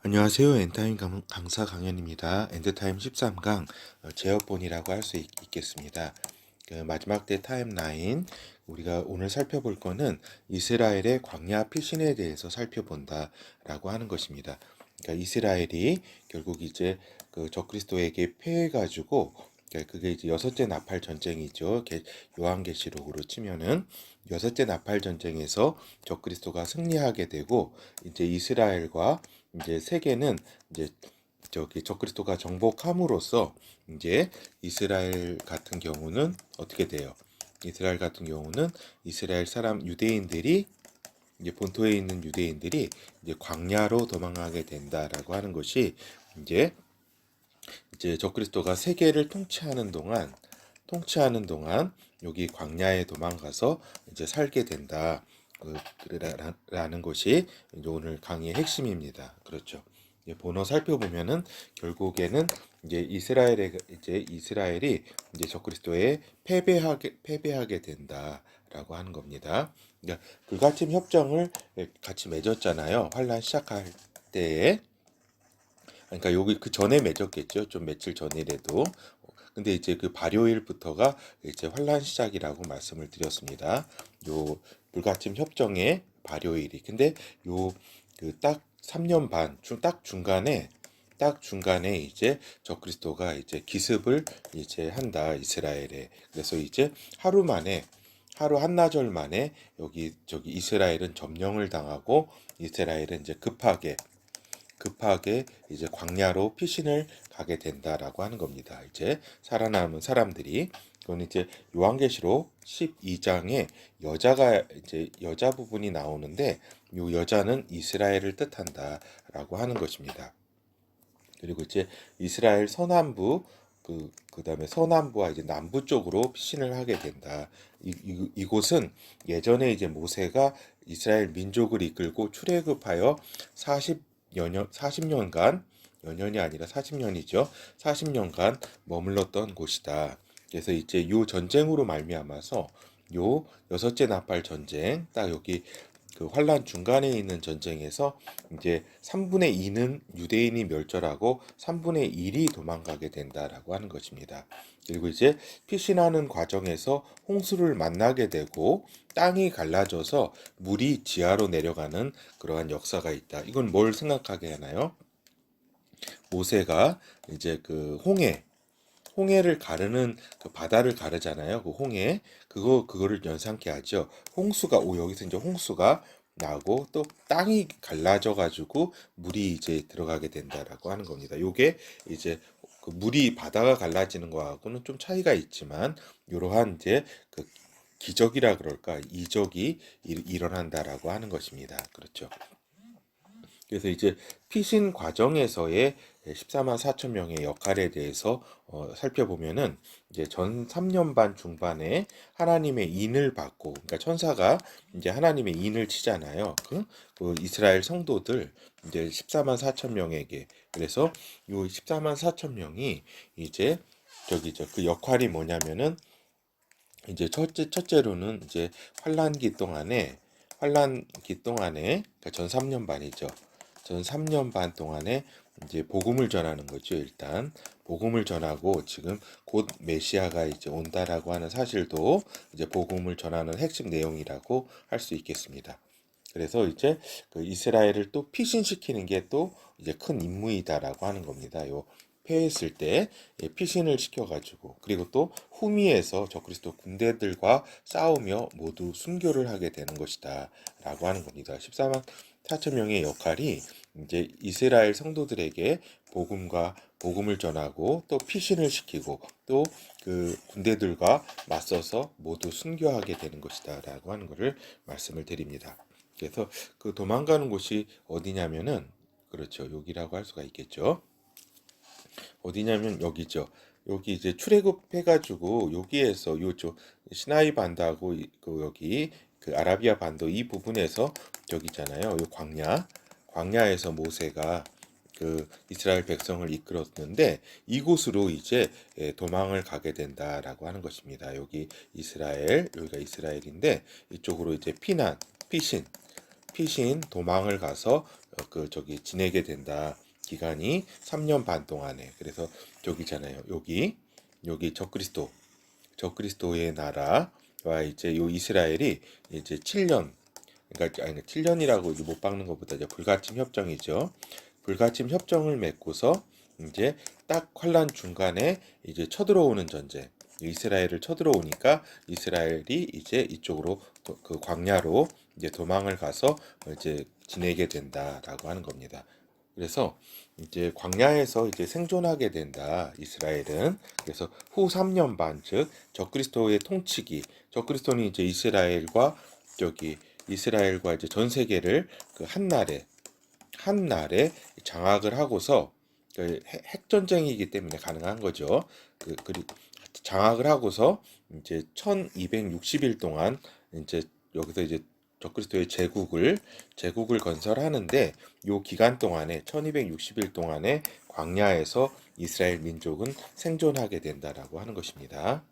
안녕하세요. 엔타임 강사 강연입니다. 엔드타임 13강 제어본이라고 할 수 있겠습니다. 그 마지막 때 타임라인 우리가 오늘 살펴볼 거는 이스라엘의 광야 피신에 대해서 살펴본다라고 하는 것입니다. 그러니까 이스라엘이 결국 이제 그 적그리스도에게 패해가지고 그게 이제 여섯째 나팔 전쟁이죠. 요한계시록으로 치면은 여섯째 나팔 전쟁에서 적그리스도가 승리하게 되고 이제 이스라엘과 이제 세계는 이제 저기 적그리스도가 정복함으로써 이제 이스라엘 같은 경우는 어떻게 돼요? 이스라엘 같은 경우는 이스라엘 사람 유대인들이 이제 본토에 있는 유대인들이 이제 광야로 도망가게 된다라고 하는 것이 이제 적그리스도가 세계를 통치하는 동안 여기 광야에 도망가서 이제 살게 된다. 라는 것이 이제 오늘 강의의 핵심입니다. 그렇죠. 번호 살펴보면은 결국에는 이스라엘이 이제 적그리스도에 패배하게 된다라고 하는 겁니다. 그러니까 불가침 협정을 같이 맺었잖아요. 환란 시작할 때에. 그러니까 여기 그 전에 맺었겠죠. 좀 며칠 전이라도. 근데 이제 그 발효일부터가 이제 환란 시작이라고 말씀을 드렸습니다. 요 불가침 협정의 발효일이. 근데 요 그 딱 3년 반, 딱 중간에 이제 적그리스도가 이제 기습을 이제 한다, 이스라엘에. 그래서 이제 하루 한나절 만에 여기 저기 이스라엘은 점령을 당하고 이스라엘은 이제 급하게 이제 광야로 피신을 가게 된다라고 하는 겁니다. 이제 살아남은 사람들이 그건 이제 요한계시록 12장에 여자 부분이 나오는데 요 여자는 이스라엘을 뜻한다라고 하는 것입니다. 그리고 이제 이스라엘 서남부 그다음에 서남부와 이제 남부 쪽으로 피신을 하게 된다. 이곳은 예전에 이제 모세가 이스라엘 민족을 이끌고 출애굽하여 40년간 연년이 아니라 40년이죠. 40년간 머물렀던 곳이다. 그래서 이제 요 전쟁으로 말미암아서 요 여섯째 나팔 전쟁 딱 여기 그 환란 중간에 있는 전쟁에서 이제 3분의 2는 유대인이 멸절하고 3분의 1이 도망가게 된다라고 하는 것입니다. 그리고 이제 피신하는 과정에서 홍수를 만나게 되고 땅이 갈라져서 물이 지하로 내려가는 그러한 역사가 있다. 이건 뭘 생각하게 하나요? 모세가 이제 그 홍해를 가르는 그 바다를 가르잖아요. 그 그거를 연상케 하죠. 여기서 이제 홍수가 나고 또 땅이 갈라져 가지고 물이 이제 들어가게 된다라고 하는 겁니다. 요게 이제 그 물이 바다가 갈라지는 거하고는 좀 차이가 있지만 이러한 이제 그 기적이라 그럴까 이적이 일어난다라고 하는 것입니다. 그렇죠. 그래서 이제 피신 과정에서의 14만 4천 명의 역할에 대해서 살펴보면은 이제 전 3년 반 중반에 하나님의 인을 받고, 그러니까 천사가 이제 하나님의 인을 치잖아요. 그 이스라엘 성도들 이제 14만 4천 명에게. 그래서 요 14만 4천 명이 이제 그 역할이 뭐냐면은 이제 첫째로는 이제 환란기 동안에 그러니까 전 3년 반이죠. 전 3년 반 동안에 이제 복음을 전하는 거죠. 일단 복음을 전하고 지금 곧 메시아가 이제 온다라고 하는 사실도 이제 복음을 전하는 핵심 내용이라고 할 수 있겠습니다. 그래서 이제 그 이스라엘을 또 피신시키는 게 또 이제 큰 임무이다라고 하는 겁니다. 요 패했을 때 피신을 시켜가지고 그리고 또 후미에서 적그리스도 군대들과 싸우며 모두 순교를 하게 되는 것이다라고 하는 겁니다. 14만 4천 명의 역할이 이제 이스라엘 성도들에게 복음을 전하고 또 피신을 시키고 또 그 군대들과 맞서서 모두 순교하게 되는 것이다라고 하는 것을 말씀을 드립니다. 그래서 그 도망가는 곳이 어디냐면은 그렇죠. 여기라고 할 수가 있겠죠. 어디냐면 여기죠. 여기 이제 출애굽해가지고 여기에서 요쪽 시나이 반도하고 그 여기 그 아라비아 반도 이 부분에서 저기 있잖아요. 요 광야에서 모세가 그 이스라엘 백성을 이끌었는데 이곳으로 이제 도망을 가게 된다라고 하는 것입니다. 여기가 이스라엘인데 이쪽으로 이제 피신 도망을 가서 지내게 된다. 기간이 3년 반 동안에. 그래서 저기잖아요. 여기 적그리스도의 나라와 이제 요 이스라엘이 이제 7년, 그러니까 아니 7년이라고 못 박는 것보다 이제 불가침 협정이죠. 불가침 협정을 맺고서 이제 딱 환란 중간에 이제 쳐들어오는 전쟁. 이스라엘을 쳐들어오니까 이스라엘이 이제 이쪽으로 그 광야로 이제 도망을 가서 이제 지내게 된다라고 하는 겁니다. 그래서 이제 광야에서 이제 생존하게 된다. 이스라엘은. 그래서 후 3년 반, 즉 적그리스도의 통치기. 적그리스도는 이제 이스라엘과 이제 전 세계를 그 한날에 장악을 하고서 그 핵 전쟁이기 때문에 가능한 거죠. 그리고 장악을 하고서 이제 1260일 동안 이제 여기서 이제 적그리스도의 제국을 건설하는데 요 기간 동안에 1260일 동안에 광야에서 이스라엘 민족은 생존하게 된다라고 하는 것입니다.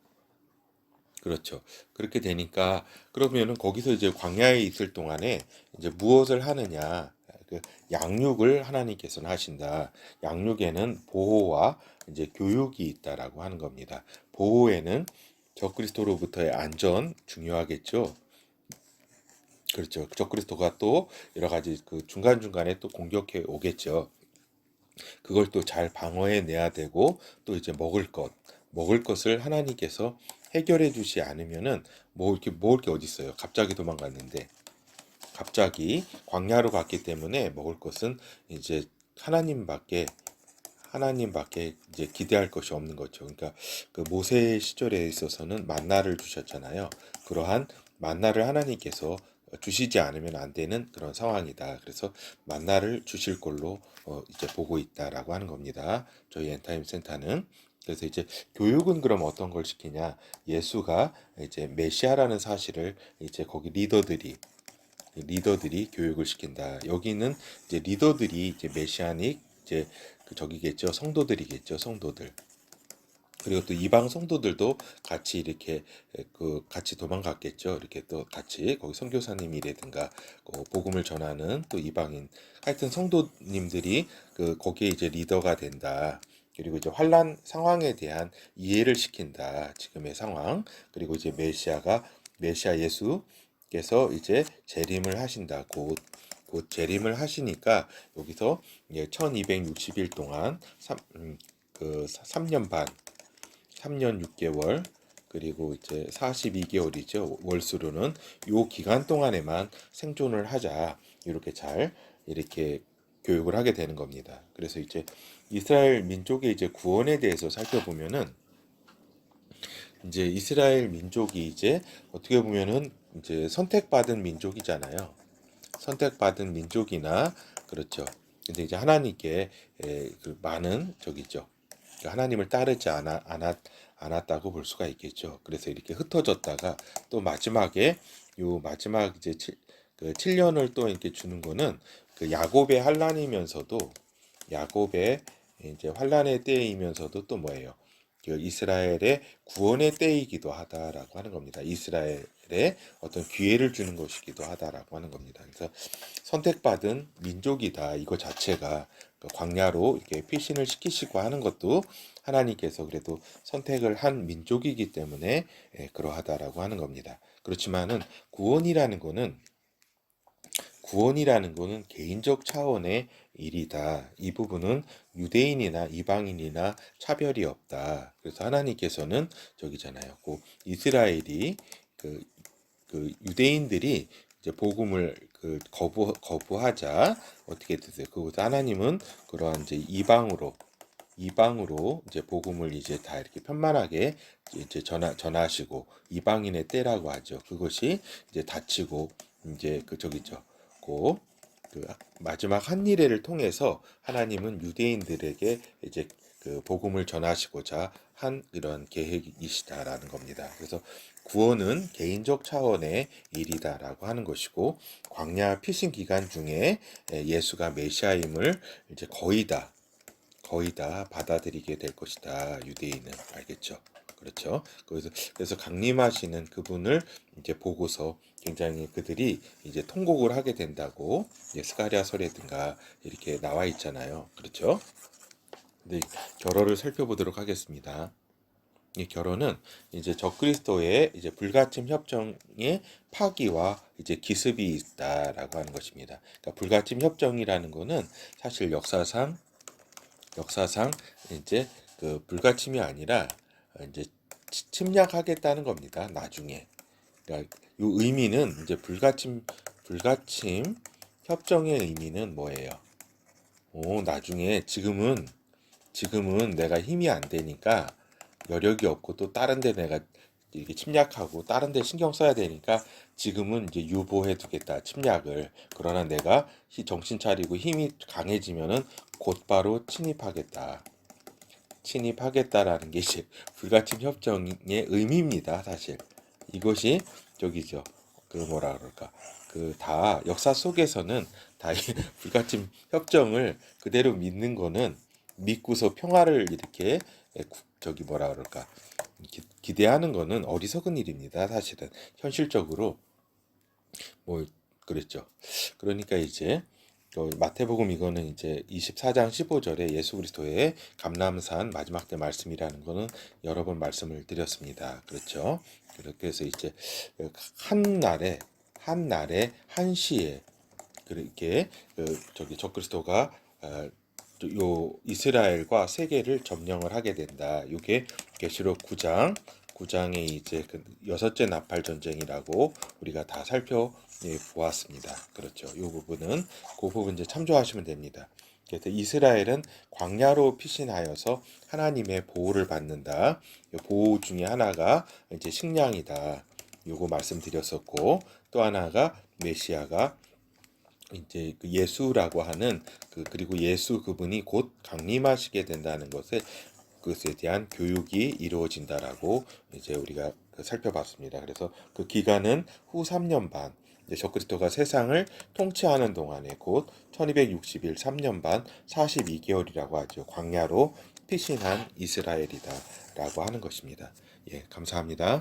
그렇죠. 그렇게 되니까 그러면은 거기서 이제 광야에 있을 동안에 이제 무엇을 하느냐? 그 양육을 하나님께서는 하신다. 양육에는 보호와 이제 교육이 있다라고 하는 겁니다. 보호에는 적그리스도로부터의 안전 중요하겠죠. 그렇죠. 적그리스도가 또 여러 가지 그 중간중간에 또 공격해 오겠죠. 그걸 또 잘 방어해 내야 되고 또 이제 먹을 것을 하나님께서 해결해 주지 않으면은 먹을 게 어디 있어요? 갑자기 도망갔는데 갑자기 광야로 갔기 때문에 먹을 것은 이제 하나님밖에 하나님밖에 이제 기대할 것이 없는 거죠. 그러니까 그 모세 시절에 있어서는 만나를 주셨잖아요. 그러한 만나를 하나님께서 주시지 않으면 안 되는 그런 상황이다. 그래서 만나를 주실 걸로 이제 보고 있다라고 하는 겁니다. 저희 엔타임 센터는. 그래서 이제 교육은 그럼 어떤 걸 시키냐? 예수가 이제 메시아라는 사실을 이제 거기 리더들이 교육을 시킨다. 여기는 이제 리더들이 이제 메시아닉 이제 그 저기겠죠. 성도들이겠죠. 성도들. 그리고 또 이방 성도들도 같이 이렇게 그 같이 도망갔겠죠. 이렇게 또 같이 거기 선교사님이라든가 복음을 전하는 또 이방인 하여튼 성도님들이 그 거기에 이제 리더가 된다. 그리고 이제 환란 상황에 대한 이해를 시킨다. 지금의 상황. 그리고 이제 메시아 예수께서 이제 재림을 하신다. 곧 재림을 하시니까 여기서 1260일 동안 3년 반 3년 6개월 그리고 이제 42개월이죠. 월수로는 요 기간 동안에만 생존을 하자. 이렇게 잘 이렇게 교육을 하게 되는 겁니다. 그래서 이제 이스라엘 민족의 이제 구원에 대해서 살펴보면은 이제 이스라엘 민족이 이제 어떻게 보면은 이제 선택받은 민족이잖아요. 선택받은 민족이나 그렇죠. 근데 이제 하나님께 그 많은 저기죠. 하나님을 따르지 않았다고 볼 수가 있겠죠. 그래서 이렇게 흩어졌다가 또 마지막에 요 마지막 이제 그 7년을 또 이렇게 주는 거는 그 야곱의 이제 환란의 때이면서도 또 뭐예요? 그 이스라엘의 구원의 때이기도 하다라고 하는 겁니다. 이스라엘에 어떤 기회를 주는 것이기도 하다라고 하는 겁니다. 그래서 선택받은 민족이다. 이거 자체가 그 광야로 이렇게 피신을 시키시고 하는 것도 하나님께서 그래도 선택을 한 민족이기 때문에 그러하다라고 하는 겁니다. 그렇지만은 구원이라는 거는 개인적 차원의 일이다. 이 부분은 유대인이나 이방인이나 차별이 없다. 그래서 하나님께서는 저기잖아요. 그 이스라엘이 그, 그 유대인들이 이제 복음을 그 거부하자 어떻게 되세요? 그것도 하나님은 그러한 이제 이방으로 이제 복음을 이제 다 이렇게 편만하게 이제 전하시고 이방인의 때라고 하죠. 그것이 이제 닫히고 이제 그 저기죠. 그 마지막 한 일회를 통해서 하나님은 유대인들에게 이제 그 복음을 전하시고자 한 이런 계획이시다라는 겁니다. 그래서 구원은 개인적 차원의 일이다라고 하는 것이고 광야 피신 기간 중에 예수가 메시아임을 이제 거의 다 받아들이게 될 것이다. 유대인은 알겠죠. 그렇죠. 그래서 강림하시는 그분을 이제 보고서 굉장히 그들이 이제 통곡을 하게 된다고 스가랴서라든가 이렇게 나와 있잖아요. 그렇죠? 근데 결혼을 살펴보도록 하겠습니다. 이 결혼은 이제 적그리스도의 이제 불가침 협정의 파기와 이제 기습이 있다라고 하는 것입니다. 그러니까 불가침 협정이라는 거는 사실 역사상 이제 그 불가침이 아니라 이제 침략하겠다는 겁니다. 나중에. 그러니까 이 의미는 이제 불가침 협정의 의미는 뭐예요? 나중에 지금은 내가 힘이 안 되니까 여력이 없고 또 다른 데 내가 이렇게 침략하고 다른 데 신경 써야 되니까 지금은 이제 유보해 두겠다 침략을. 그러나 내가 정신 차리고 힘이 강해지면은 곧바로 침입하겠다라는 게 이제 불가침 협정의 의미입니다. 사실 이것이 저기죠. 그 뭐라 그럴까? 그 다 역사 속에서는 다 이 불가침 협정을 그대로 믿는 거는 믿고서 평화를 이렇게 저기 뭐라 그럴까? 기대하는 거는 어리석은 일입니다. 사실은 현실적으로 뭐 그랬죠. 그러니까 이제 마태복음 이거는 이제 24장 15절에 예수 그리스도의 감람산 마지막 때 말씀이라는 거는 여러 번 말씀을 드렸습니다. 그렇죠? 그렇게 해서 이제 한 날에 한시에 그렇게 저기 적그리스도가 요 이스라엘과 세계를 점령을 하게 된다. 이게 계시록 9장의 이제 그 여섯째 나팔 전쟁이라고 우리가 다 살펴보았습니다. 그렇죠. 그 부분 이제 참조하시면 됩니다. 그래서 이스라엘은 광야로 피신하여서 하나님의 보호를 받는다. 보호 중에 하나가 이제 식량이다. 요거 말씀드렸었고 또 하나가 메시아가 이제 그 예수라고 하는 그리고 예수 그분이 곧 강림하시게 된다는 것에 대한 교육이 이루어진다라고 이제 우리가 살펴봤습니다. 그래서 그 기간은 후 3년 반, 이제 적그리스도가 세상을 통치하는 동안에 곧 1260일 3년 반 42개월이라고 하죠. 광야로 피신한 이스라엘이다라고 하는 것입니다. 예, 감사합니다.